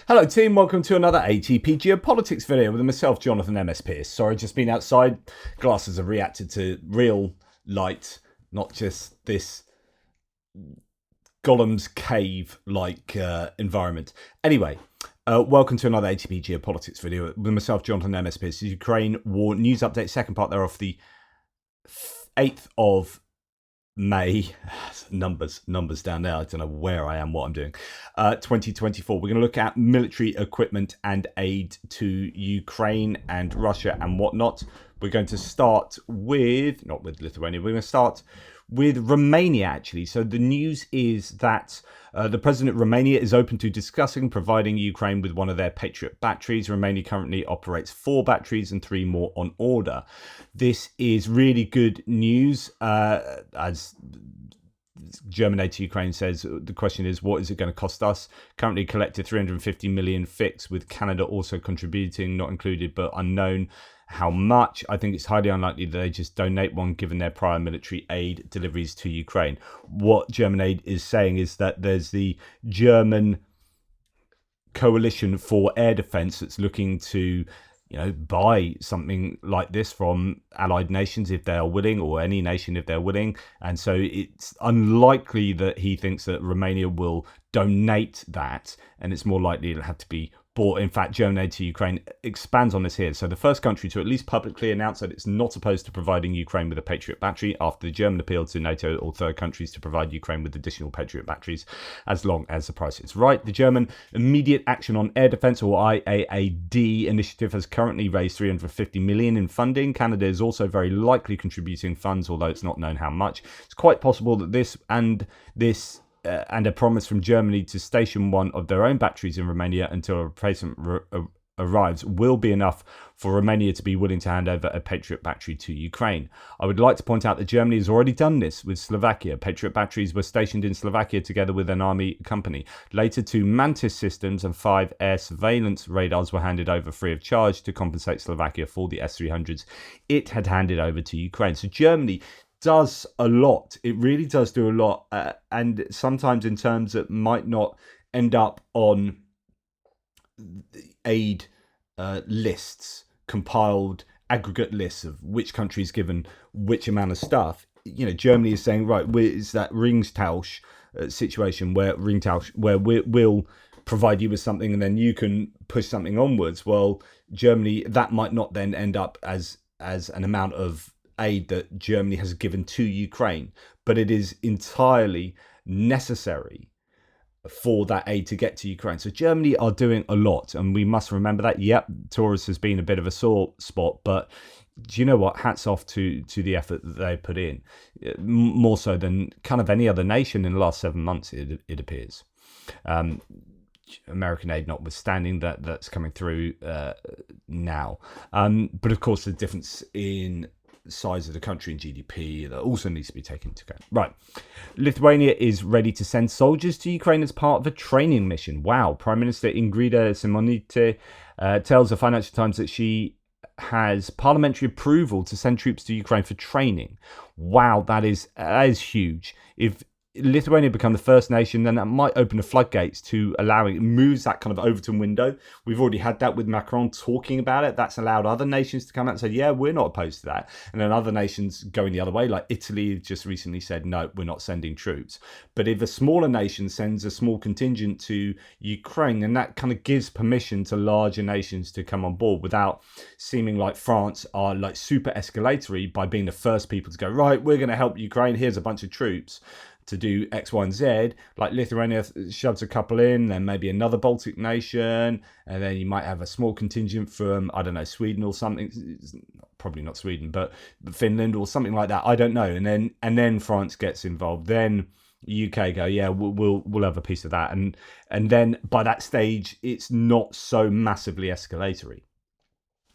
Hello team, welcome to another ATP Geopolitics video with myself, Jonathan MS Pearce. Sorry, just been outside. Glasses have reacted to real light, not just this Gollum's cave-like environment. Anyway, welcome to another ATP Geopolitics video with myself, Jonathan MS Pearce. Ukraine war news update, second part there of the 8th of May, numbers down there. I don't know where I am, what I'm doing. 2024. We're going to look at military equipment and aid to Ukraine and Russia and whatnot. We're going to start with, not with Lithuania, we're going to start with Romania, actually. So the news is that the president of Romania is open to discussing providing Ukraine with one of their Patriot batteries. Romania currently operates 4 batteries and 3 more on order. This is really good news. As German aid to Ukraine says, the question is, what is it going to cost us? Currently collected 350 million fixed, with Canada also contributing, not included but unknown how much. I think it's highly unlikely that they just donate one given their prior military aid deliveries to Ukraine. What German aid is saying is that there's the German coalition for air defense that's looking to buy something like this from allied nations if they are willing, or any nation if they're willing. And so it's unlikely that he thinks that Romania will donate that, and it's more likely it'll have to be bought. In fact, German aid to Ukraine expands on this here. So the first country to at least publicly announce that it's not opposed to providing Ukraine with a Patriot battery, after the German appeal to NATO or third countries to provide Ukraine with additional Patriot batteries as long as the price is right. The German Immediate Action on Air Defense, or IAAD initiative, has currently raised 350 million in funding. Canada is also very likely contributing funds, although it's not known how much. It's quite possible that this and a promise from Germany to station one of their own batteries in Romania until a replacement arrives will be enough for Romania to be willing to hand over a Patriot battery to Ukraine. I would like to point out that Germany has already done this with Slovakia. Patriot batteries were stationed in Slovakia together with an army company. Later, 2 Mantis systems and 5 air surveillance radars were handed over free of charge to compensate Slovakia for the S-300s it had handed over to Ukraine. So Germany does a lot. It really does do a lot, and sometimes in terms that might not end up on aid lists, compiled aggregate lists of which countries given which amount of stuff. Germany is saying, right, it's that Ringtausch situation where we'll provide you with something and then you can push something onwards. Well, Germany, that might not then end up as an amount of aid that Germany has given to Ukraine, but it is entirely necessary for that aid to get to Ukraine. So Germany are doing a lot, and we must remember that. Yep, Taurus has been a bit of a sore spot, but do you know what? Hats off to the effort that they put in, more so than kind of any other nation in the last 7 months, it appears. American aid notwithstanding, that's coming through now. But of course, the difference in size of the country and GDP that also needs to be taken into account. Right. Lithuania is ready to send soldiers to Ukraine as part of a training mission. Wow. Prime Minister Ingrida Simonite tells the Financial Times that she has parliamentary approval to send troops to Ukraine for training. Wow, that is huge. If Lithuania become the first nation, then that might open the floodgates to allowing, it moves that kind of Overton window. We've already had that with Macron talking about it. That's allowed other nations to come out and say, yeah, we're not opposed to that. And then other nations going the other way, like Italy just recently said, no, we're not sending troops. But if a smaller nation sends a small contingent to Ukraine, then that kind of gives permission to larger nations to come on board without seeming like France are like super escalatory by being the first people to go, right, we're going to help Ukraine. Here's a bunch of troops to do X, Y, and Z. Like Lithuania shoves a couple in, then maybe another Baltic nation, and then you might have a small contingent from, I don't know, Sweden or something. Probably not Sweden, but Finland or something like that. I don't know. And then France gets involved. Then UK go, yeah, we'll have a piece of that. And then by that stage, it's not so massively escalatory.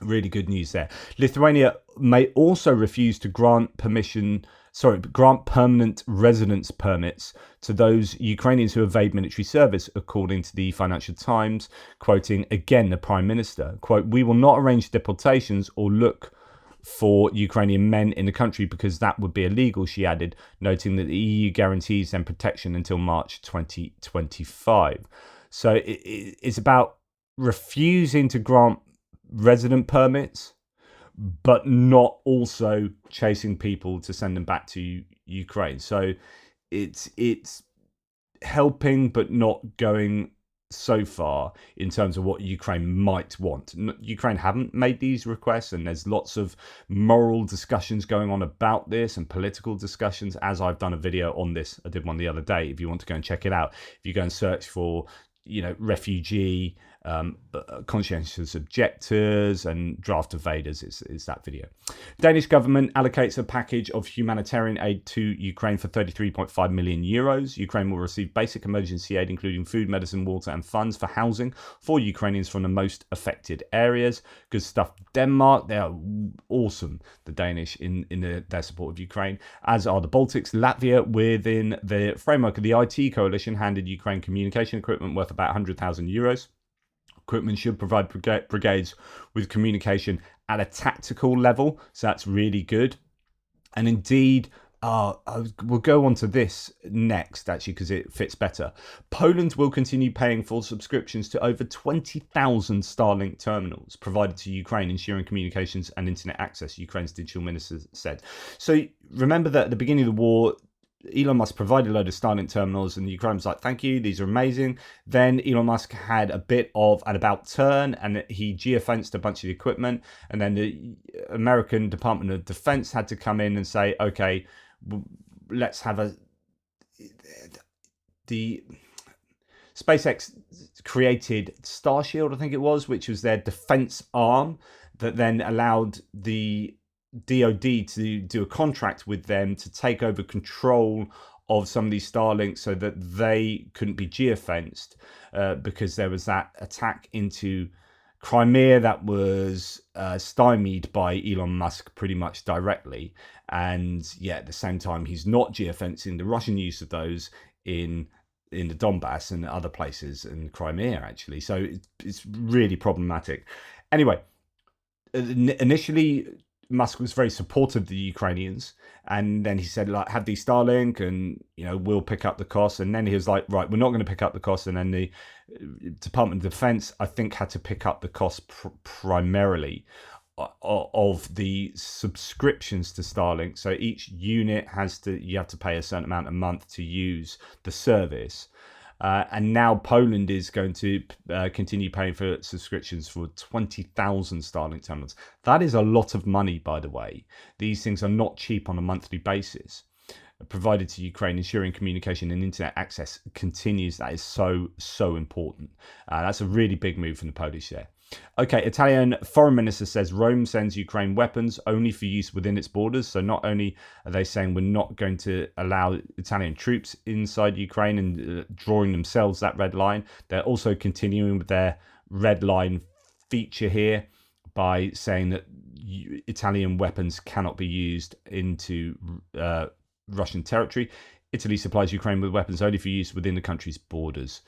Really good news there. Lithuania may also refuse to grant permanent residence permits to those Ukrainians who evade military service, according to the Financial Times, quoting again the Prime Minister. Quote, "We will not arrange deportations or look for Ukrainian men in the country because that would be illegal," she added, noting that the EU guarantees them protection until March 2025. So it's about refusing to grant resident permits, but not also chasing people to send them back to Ukraine. So it's helping, but not going so far in terms of what Ukraine might want. Ukraine haven't made these requests, and there's lots of moral discussions going on about this and political discussions, as I've done a video on this. I did one the other day. If you want to go and check it out, if you go and search for, refugee, conscientious objectors and draft evaders, is that video. Danish government allocates a package of humanitarian aid to Ukraine for 33.5 million euros. Ukraine will receive basic emergency aid, including food, medicine, water, and funds for housing for Ukrainians from the most affected areas. Good stuff. Denmark, they are awesome, the Danish, in their support of Ukraine, as are the Baltics. Latvia, within the framework of the IT coalition, handed Ukraine communication equipment worth about 100,000 euros. Equipment should provide brigades with communication at a tactical level, so that's really good. And indeed, we'll go on to this next, actually, because it fits better. Poland will continue paying full subscriptions to over 20,000 Starlink terminals provided to Ukraine, ensuring communications and internet access, Ukraine's digital minister said. So remember that at the beginning of the war, Elon Musk provided a load of Starlink terminals, and Ukraine was like, thank you, these are amazing. Then Elon Musk had a bit of an about turn, and he geofenced a bunch of the equipment, and then the American Department of Defense had to come in and say, okay, let's have the SpaceX created Starshield, I think it was, which was their defense arm that then allowed the DoD to do a contract with them to take over control of some of these Starlinks so that they couldn't be geofenced, because there was that attack into Crimea that was stymied by Elon Musk pretty much directly. And at the same time, he's not geofencing the Russian use of those in the Donbass and other places, in Crimea, actually. So it's really problematic. Anyway, initially, Musk was very supportive of the Ukrainians, and then he said, like, have these Starlink and, we'll pick up the costs. And then he was like, right, we're not going to pick up the costs. And then the Department of Defense, I think, had to pick up the cost primarily of the subscriptions to Starlink. So each unit you have to pay a certain amount a month to use the service. And now Poland is going to continue paying for subscriptions for 20,000 Starlink terminals. That is a lot of money, by the way. These things are not cheap on a monthly basis. Provided to Ukraine, ensuring communication and internet access continues. That is so, so important. That's a really big move from the Polish there. Okay, Italian foreign minister says Rome sends Ukraine weapons only for use within its borders. So not only are they saying we're not going to allow Italian troops inside Ukraine and drawing themselves that red line, they're also continuing with their red line feature here by saying that Italian weapons cannot be used into Russian territory. Italy supplies Ukraine with weapons only for use within the country's borders,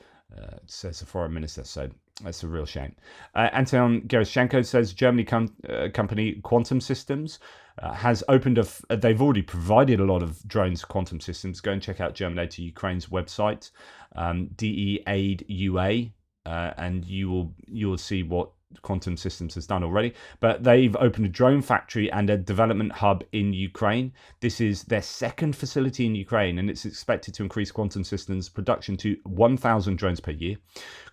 says the foreign minister. So that's a real shame. Anton Gerashchenko says Germany company Quantum Systems has opened they've already provided a lot of drones, Quantum Systems. Go and check out German Aid to Ukraine's website, DE Aid UA, and you will see what Quantum Systems has done already. But they've opened a drone factory and a development hub in Ukraine. This is their second facility in Ukraine, and it's expected to increase Quantum Systems production to 1,000 drones per year.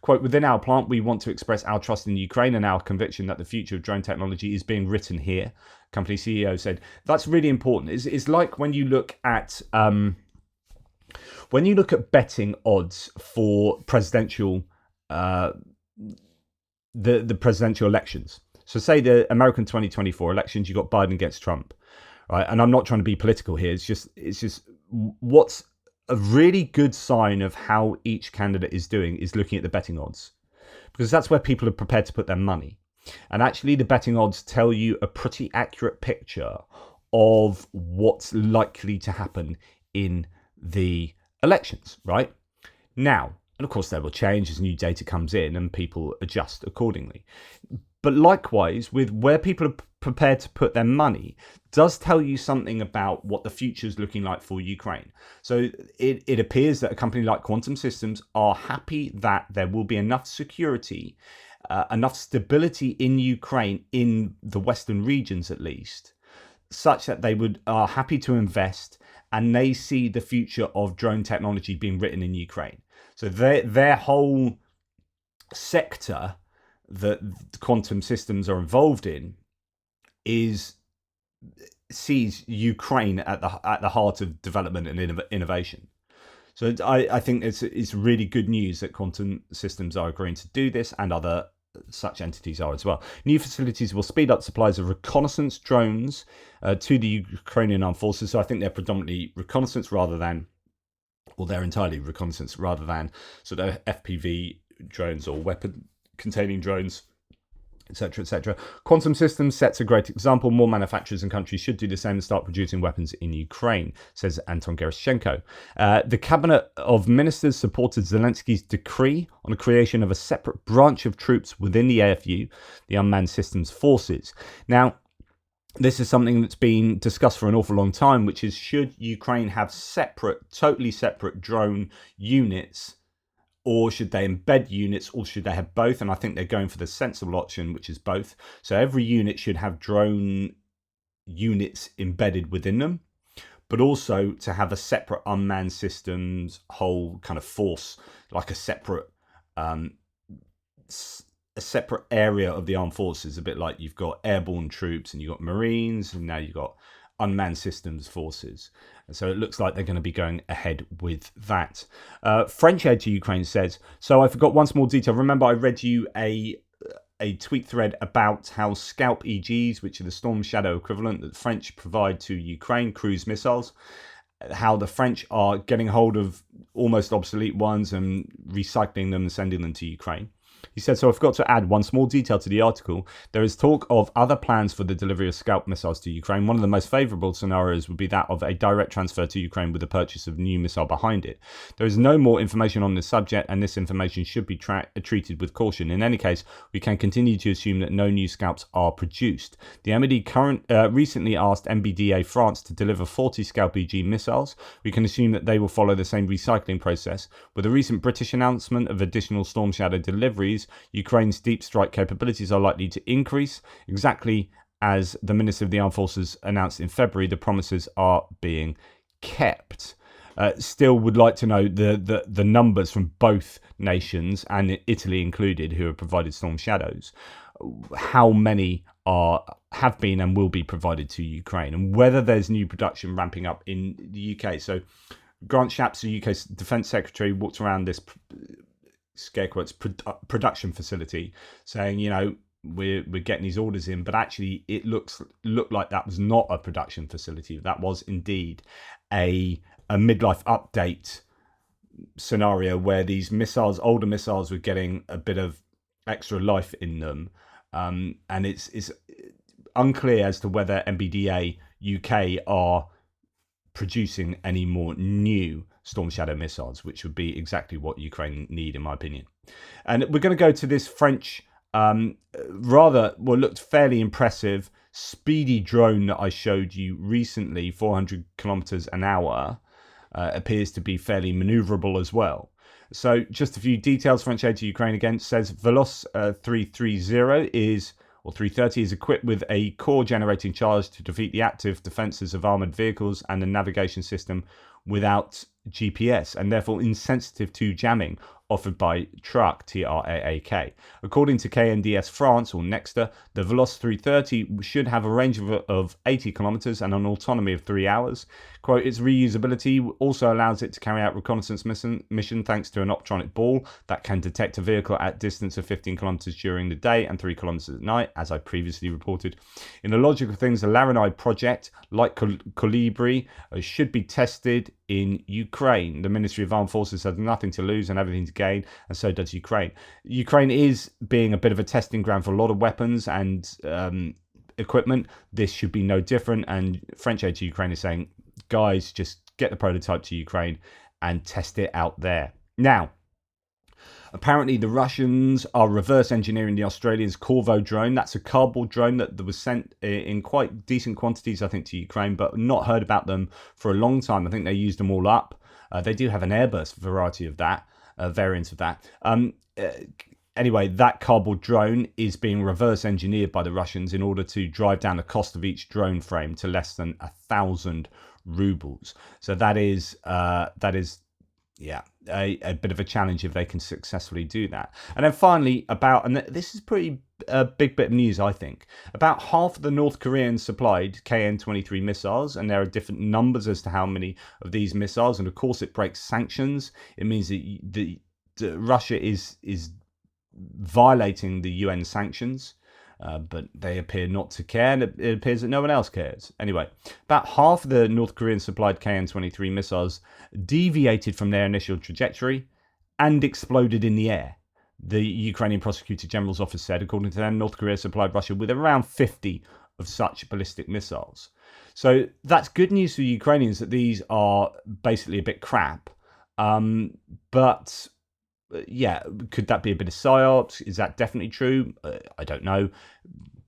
Quote, within our plant, we want to express our trust in Ukraine and our conviction that the future of drone technology is being written here. Company CEO said, that's really important. It's like when you look at betting odds for presidential the presidential elections. So say the American 2024 elections, you got Biden against Trump, right? And I'm not trying to be political here. It's just what's a really good sign of how each candidate is doing is looking at the betting odds, because that's where people are prepared to put their money. And actually the betting odds tell you a pretty accurate picture of what's likely to happen in the elections, right? Now, and of course, they will change as new data comes in and people adjust accordingly. But likewise, with where people are prepared to put their money, does tell you something about what the future is looking like for Ukraine. So it appears that a company like Quantum Systems are happy that there will be enough security, enough stability in Ukraine, in the Western regions at least, such that they are happy to invest, and they see the future of drone technology being written in Ukraine. So their whole sector that Quantum Systems are involved in sees Ukraine at the heart of development and innovation. So I think it's really good news that Quantum Systems are agreeing to do this, and other such entities are as well. New facilities will speed up supplies of reconnaissance drones to the Ukrainian armed forces. So I think they're predominantly reconnaissance rather than, or they're entirely reconnaissance rather than sort of FPV drones or weapon-containing drones, etc., etc. Quantum Systems sets a great example. More manufacturers and countries should do the same and start producing weapons in Ukraine, says Anton Gerashchenko. The Cabinet of Ministers supported Zelensky's decree on the creation of a separate branch of troops within the AFU, the Unmanned Systems Forces. Now, this is something that's been discussed for an awful long time, which is, should Ukraine have totally separate drone units, or should they embed units, or should they have both? And I think they're going for the sensible option, which is both. So every unit should have drone units embedded within them, but also to have a separate unmanned systems whole kind of force, like a separate area of the armed forces, a bit like you've got airborne troops and you've got Marines, and now you've got unmanned systems forces. So it looks like they're going to be going ahead with that. French aid to Ukraine says, so I forgot one small detail. Remember I read you a tweet thread about how Scalp EGs, which are the Storm Shadow equivalent that French provide to Ukraine, cruise missiles, how the French are getting hold of almost obsolete ones and recycling them and sending them to Ukraine. He said, so I forgot to add one small detail to the article. There is talk of other plans for the delivery of Scalp missiles to Ukraine. One of the most favourable scenarios would be that of a direct transfer to Ukraine with the purchase of a new missile behind it. There is no more information on this subject, and this information should be treated with caution. In any case, we can continue to assume that no new Scalps are produced. The MOD recently asked MBDA France to deliver 40 Scalp EG missiles. We can assume that they will follow the same recycling process. With the recent British announcement of additional Storm Shadow deliveries, Ukraine's deep strike capabilities are likely to increase. Exactly as the Minister of the Armed Forces announced in February, the promises are being kept. Still would like to know the numbers from both nations, and Italy included, who have provided Storm Shadows. How many have been and will be provided to Ukraine, and whether there's new production ramping up in the UK. So Grant Shapps, the UK's Defence Secretary, walked around this scare quotes production facility saying, you know, we're getting these orders in, but actually it looked like that was not a production facility. That was indeed a midlife update scenario where these missiles, older missiles, were getting a bit of extra life in them, and it's unclear as to whether MBDA UK are producing any more new Storm Shadow missiles, which would be exactly what Ukraine need, in my opinion. And we're going to go to this French, looked fairly impressive, speedy drone that I showed you recently, 400 kilometers an hour, appears to be fairly maneuverable as well. So just a few details. French aid to Ukraine again says Veloce 330 is equipped with a core generating charge to defeat the active defences of armoured vehicles and the navigation system without GPS, and therefore insensitive to jamming offered by Track, TRAAK. According to KNDS France, or Nexter, the Veloce 330 should have a range of 80 kilometers and an autonomy of 3 hours. Quote, its reusability also allows it to carry out reconnaissance mission thanks to an optronic ball that can detect a vehicle at distance of 15 kilometers during the day and 3 kilometers at night, as I previously reported. In the logic of things, the Laranai project, like Colibri, should be tested in Ukraine. The Ministry of Armed Forces has nothing to lose and everything to gain, and so does Ukraine. Ukraine is being a bit of a testing ground for a lot of weapons and equipment. This should be no different, and French aid to Ukraine is saying, guys, just get the prototype to Ukraine and test it out there. Now, Apparently, the Russians are reverse engineering the Australians' Corvo drone. That's a cardboard drone that was sent in quite decent quantities, I think, to Ukraine, but not heard about them for a long time. I think they used them all up. They do have an airburst variety of that, variant of that. Anyway, that cardboard drone is being reverse engineered by the Russians in order to drive down the cost of each drone frame to less than 1,000 rubles. So that is yeah, a bit of a challenge if they can successfully do that. And then finally, and this is pretty big bit of news, I think. About half of the North Koreans supplied KN-23 missiles, and there are different numbers as to how many of these missiles. And of course, it breaks sanctions. It means that Russia is violating the UN sanctions. But they appear not to care, and it appears that no one else cares. Anyway, about half of the North Korean supplied KN-23 missiles deviated from their initial trajectory and exploded in the air. The Ukrainian Prosecutor General's office said, according to them, North Korea supplied Russia with around 50 of such ballistic missiles. So that's good news for the Ukrainians that these are basically a bit crap. But yeah, could that be a bit of psyops? Is that definitely true? I don't know,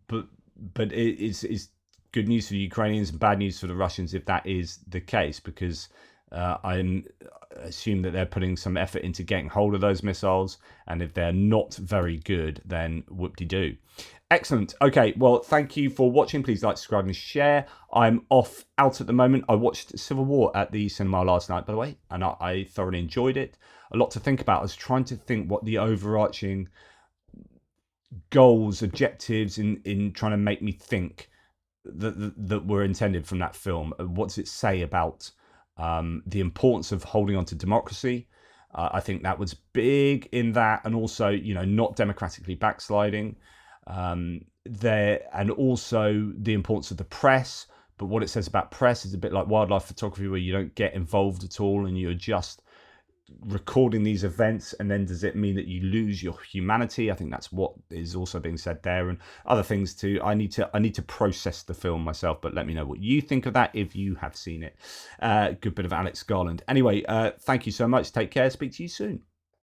but it's good news for the Ukrainians and bad news for the Russians if that is the case, because I assume that they're putting some effort into getting hold of those missiles, and if they're not very good, then whoop-de-doo. Excellent. Okay, well, thank you for watching. Please like, subscribe, and share. I'm out at the moment. I watched Civil War at the cinema last night, by the way, and I thoroughly enjoyed it. A lot to think about. I was trying to think what the overarching goals, objectives in trying to make me think that were intended from that film. What does it say about the importance of holding on to democracy? I think that was big in that, and also, not democratically backsliding. And also the importance of the press. But what it says about press is a bit like wildlife photography, where you don't get involved at all and you're just recording these events, and then does it mean that you lose your humanity? I think that's what is also being said there, and other things too. I need to process the film myself, but let me know what you think of that if you have seen it. Good bit of Alex Garland. Anyway, thank you so much. Take care. Speak to you soon.